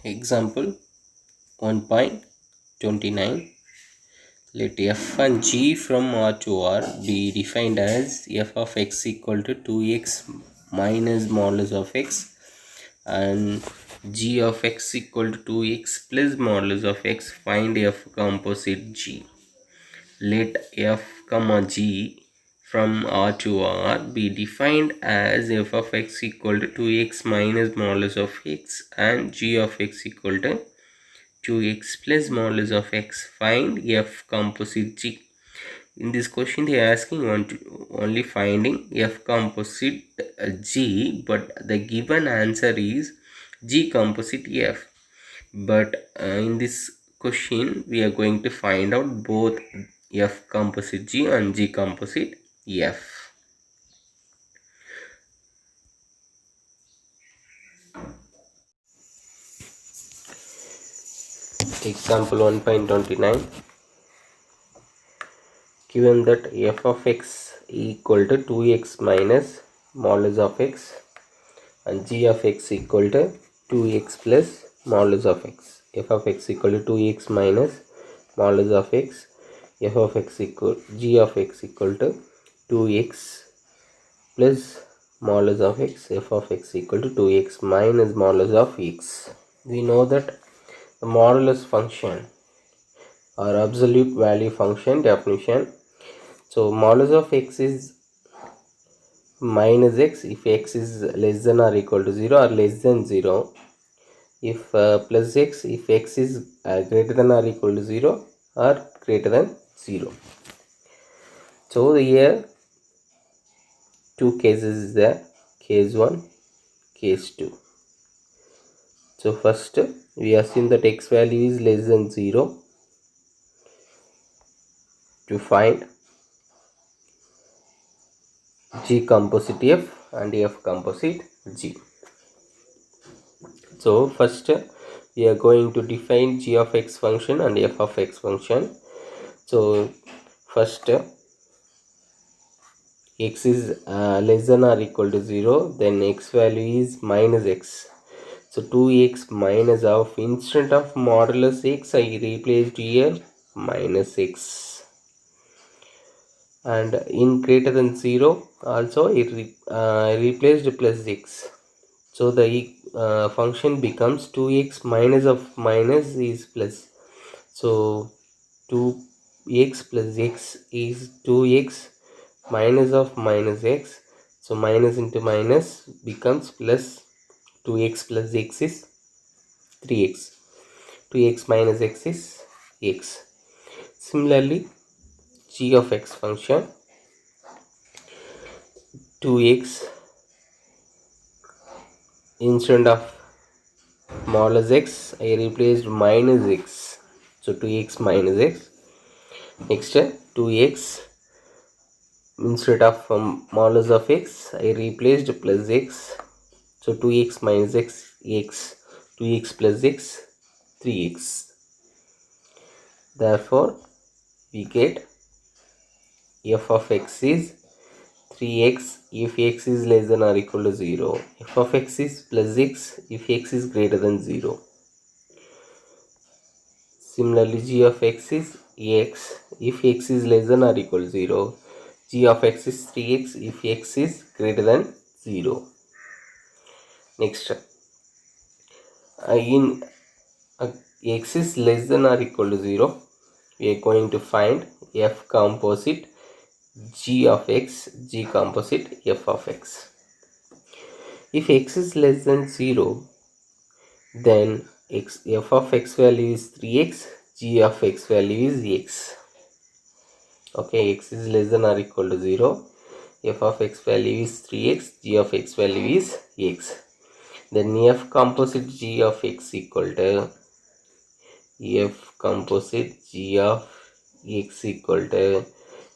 Example 1.29. Let f and g from R to R be defined as f of x equal to 2x minus modulus of x and g of x equal to 2x plus modulus of x. Find f composite g. Let f comma g from R to R be defined as f of x equal to 2x minus modulus of x and g of x equal to 2x plus modulus of x. Find f composite g. In this question they are asking only finding f composite g, but the given answer is g composite f. But in this question we are going to find out both f composite g and g composite f. Example 1.29. Given that f of x equal to 2x minus modulus of x and g of x equal to 2x plus modulus of x. F of x equal to 2x minus modulus of x. F of x equal g of x equal to 2x plus modulus of x. F of x equal to 2x minus modulus of x. We know that the modulus function or absolute value function definition. So modulus of x is minus x if x is less than or equal to 0 or less than 0. If plus x if x is greater than or equal to 0 or greater than 0. So here two cases is there, case 1, case 2. So first we assume that x value is less than 0 to find g composite f and f composite g. So first we are going to define g of x function and f of x function. So first x is less than or equal to 0, then x value is minus x. So 2x minus of, instead of modulus x I replaced here minus x, and in greater than 0 also it replaced plus x. So the function becomes 2x minus of minus is plus. So 2x plus x is 2x minus of minus x. So minus into minus becomes plus. 2x plus x is 3x. 2x minus x is x. Similarly, g of x function, 2x instead of modulus x I replaced minus x. So 2x minus x. Next 2x instead of modulus of x I replaced plus x. So 2x minus x, x. 2x plus x, 3x. Therefore we get f of x is 3x if x is less than or equal to 0. F of x is plus x if x is greater than 0. Similarly, g of x is x if x is less than or equal to 0. G of x is 3x if x is greater than 0. Next, in x is less than or equal to 0, we are going to find f composite g of x, g composite f of x. If x is less than 0, then f of x value is 3x, g of x value is x. Okay, x is less than or equal to 0, f of x value is 3x, g of x value is x. Then f composite g of x equal to f composite g of x equal to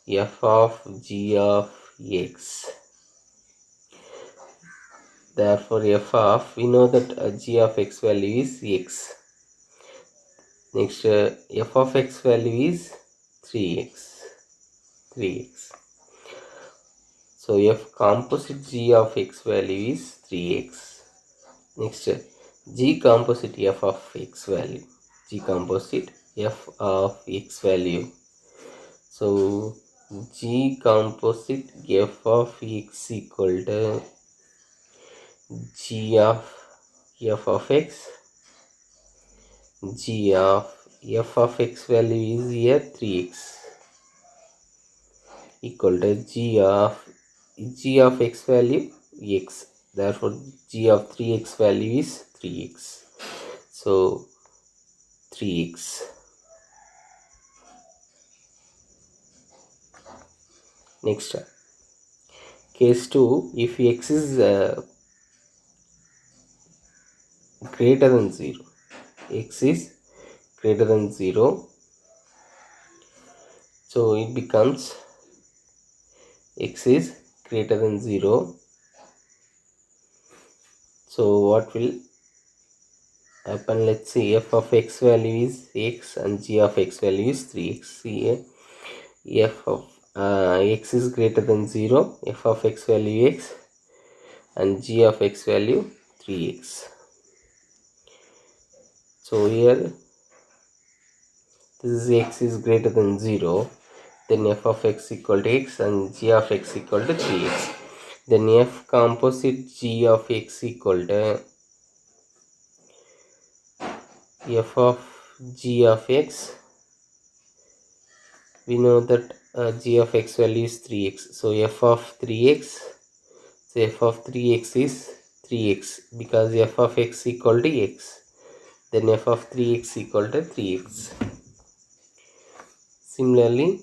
f of g of x. Therefore f of, we know that g of x value is x. Next f of x value is 3x. So f composite g of x value is 3x. Next G composite f of x value. G composite f of x value. So G composite f of x equal to G of f of x. G of f of x value is here 3x equal to G of x value x. Therefore G of 3x value is 3x. So 3x. Next, case 2, if x is greater than 0, x is greater than 0, so it becomes x is greater than 0. So what will happen? Let's see, f of x value is x and g of x value is 3x. See, f of x is greater than 0, f of x value x and g of x value 3x. So here this is x is greater than 0, then f of x equal to x and g of x equal to 3x. Then f composite g of x equal to f of g of x. We know that g of x value is 3x, so f of 3x, so f of 3x is 3x because f of x equal to x, then f of 3x equal to 3x. Similarly,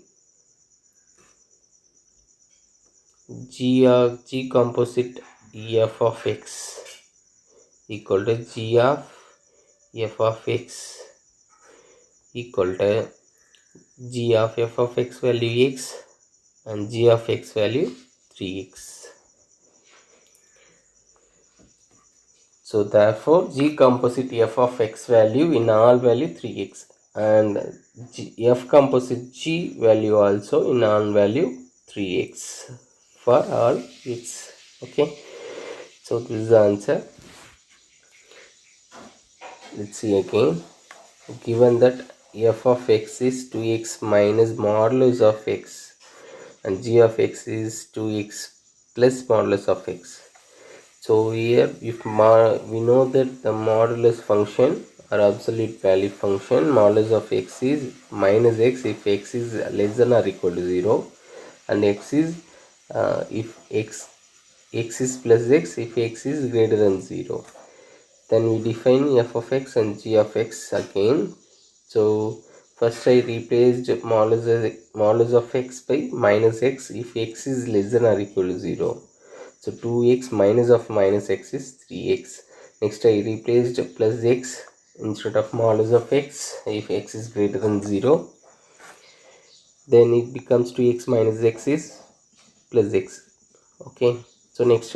g composite f of x equal to g of f of x equal to g of f of x value x and g of x value 3x. So therefore g composite f of x value in all value 3x and f composite g value also in all value 3x for all x. Okay, so this is the answer. Let's see again. Given that f of x is 2x minus modulus of x and g of x is 2x plus modulus of x. So here if we know that the modulus function or absolute value function modulus of x is minus x if x is less than or equal to 0, and x is if x is plus x if x is greater than 0. Then we define f of x and g of x again. So first I replaced modulus of x by minus x if x is less than or equal to 0. So 2x minus of minus x is 3x. Next I replaced plus x instead of modulus of x if x is greater than 0. Then it becomes 2x minus x is plus x. Okay. So next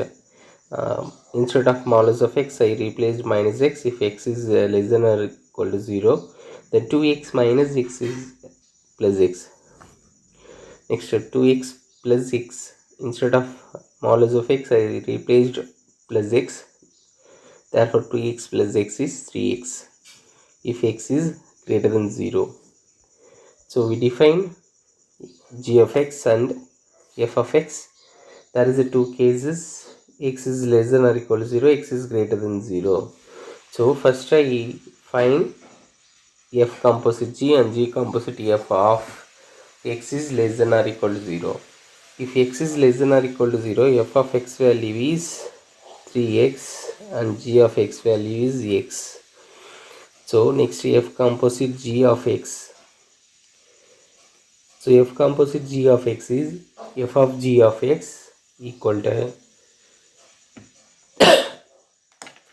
instead of modulus of x I replaced minus x if x is less than or equal to 0. Then 2x minus x is plus x. Next 2x plus x, instead of modulus of x I replaced plus x, therefore 2x plus x is 3x if x is greater than 0. So we define g of x and f of x. There is a two cases, x is less than or equal to 0, x is greater than 0. So first I find f composite g and g composite f of x is less than or equal to 0. If x is less than or equal to 0, f of x value is 3x and g of x value is x. So next f composite g of x. So f composite g of x is f of g of x equal to,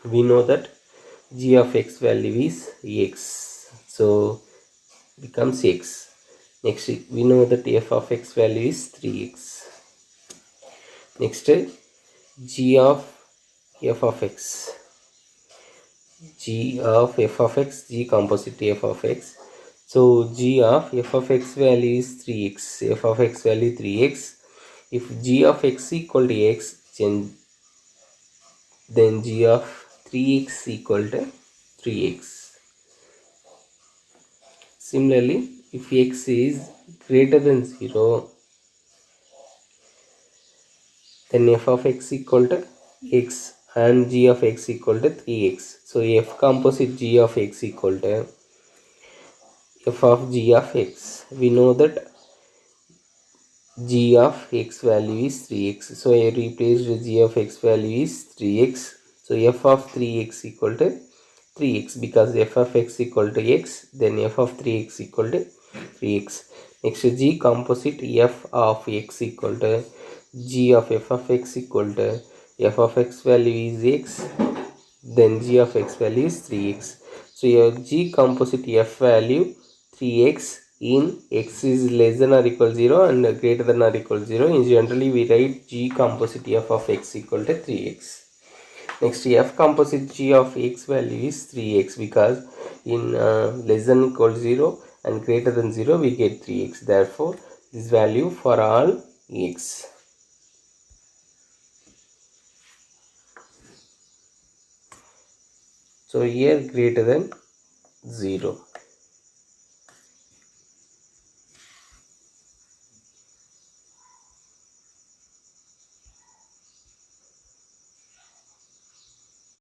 we know that g of x value is x, so becomes x. Next we know that f of x value is 3x. Next g of f of x, g of f of x, g composite f of x. So g of f of x value is 3x, f of x value 3x. If g of x equal to x, then g of 3x equal to 3x. Similarly, if x is greater than 0, then f of x equal to x and g of x equal to 3x. So f composite g of x equal to f of g of x. We know that g of x value is 3x. So I replaced g of x value is 3x. So f of 3x equal to 3x, because f of x equal to x, then f of 3x equal to 3x. Next, g composite f of x equal to g of f of x equal to f of x value is x, then g of x value is 3x. So your g composite f value 3x in x is less than or equal 0 and greater than or equal 0. In generally we write g composite f of x equal to 3x. Next, f composite g of x value is 3x, because in less than equal 0 and greater than 0 we get 3x. Therefore, this value for all x. So here greater than 0.